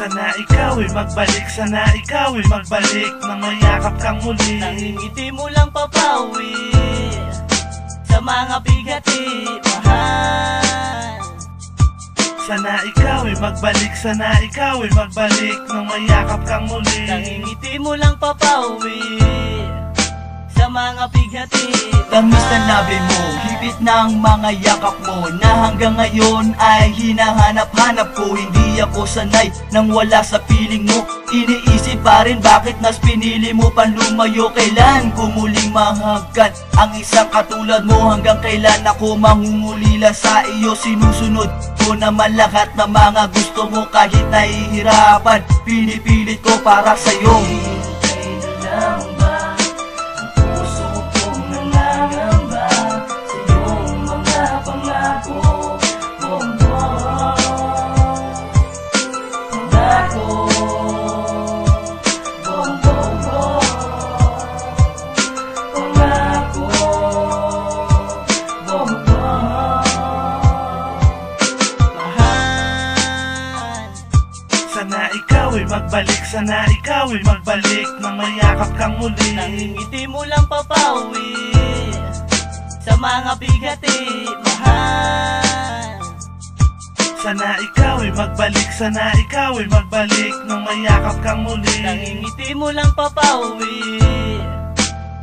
Sana ikaw ay magbalik, sana ikaw ay magbalik nang mayakap kang muli. Nangingiti mo lang papawi sa mga bigati, mahal. Sana ikaw ay magbalik, sana ikaw ay magbalik nang mayakap kang muli. Nangingiti mo lang papawi sa mga bighati. Tamis na labi mo, higit ng mga yakap mo, na hanggang ngayon ay hinahanap-hanap ko. Hindi ako sanay nang wala sa piling mo. Iniisip pa rin bakit nas pinili mo pang lumayo. Kailan ko muling mahagkan ang isang katulad mo? Hanggang kailan ako mangungulila sa iyo? Sinusunod ko naman lahat ng mga gusto mo. Kahit nahihirapan, pinipilit ko para sa'yo. Sana ikaw ay magbalik, sana ikaw ay magbalik nang mayakap kang muli. Nangingiti mo lang papawi sa mga bigati, mahal. Sana ikaw ay magbalik, sana ikaw ay magbalik nang mayakap kang muli. Nangingiti mo lang papawi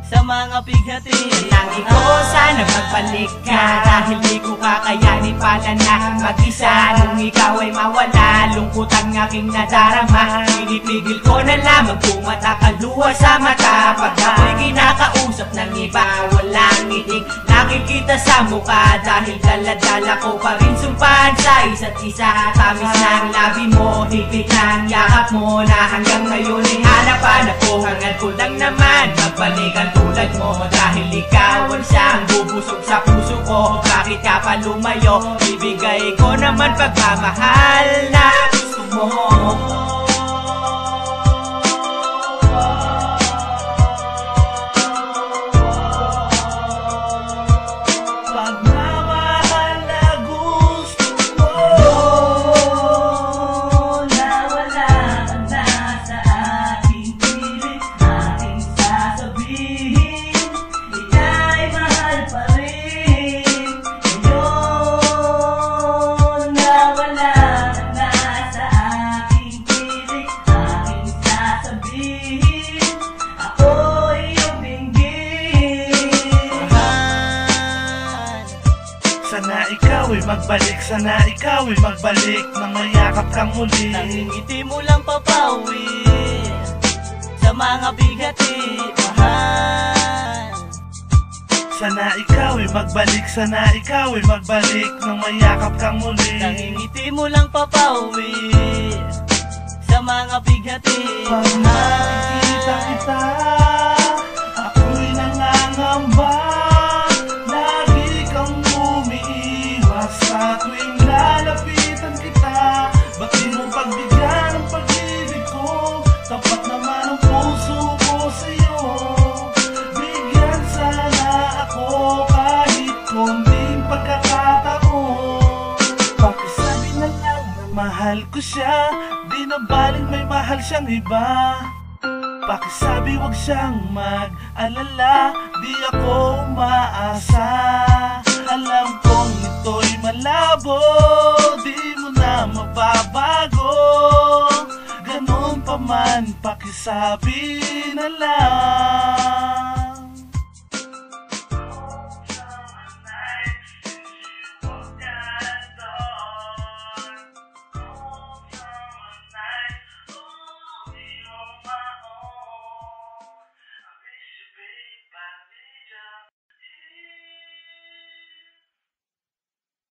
sa mga bigati. Lagi ko sana magbalik ka, dahil di ko kakayanin pala na mag-isa. Nung ikaw ay mawala, lungkot ang aking nadarama. Pinipigil ko na lamang pumata ka luha sa mata. Pag ako'y kinakausap ng iba, walang nginig nakikita sa mukha. Dahil dala-dala ko pa rin sumpahan sa isa't isa. Tamis ng labi mo, higit ng yakap mo, na hanggang ngayon ay hanapan ako. Hangad ko lang naman magbalikan tulad mo, dahil ikaw ang siyang bubusog sa puso ko. Bakit ka pa lumayo? Bibigay ko naman pagmamahal na gusto mo. Pagmamahal na gusto mo, nawala ka na sa aking piling, aking sasabihin, ika'y mahal pa rin. Ngayon, nawala ka na sa aking piling, aking sasabihin, ako'y iyong binggin. sana ikaw ay magbalik, sana ikaw ay magbalik nang mayakap kang muli. Nangingiti mo lang papawi sa mga bigati, mahal. Sana ikaw ay magbalik, sana ikaw ay magbalik nang mayakap kang muli. Nangingiti mo lang papawi sa mga bigati, Pag nakikita kita, ako'y nangangamba. Lagi kang umiiwas sa tuwing lalapitan kita. Ba't di mo pagbigyan ang pag-ibig ko? Tapat naman ang puso ko sa'yo. Bigyan sana ako kahit konting pagkakataon. Pakisabi na lang na mahal ko siya, di na baling may mahal siyang iba. Pakisabi wag siyang mag-alala, di ako umaasa. Alam kong ito'y malabo, di mo na mababago. Ganun pa man, pakisabi na lang.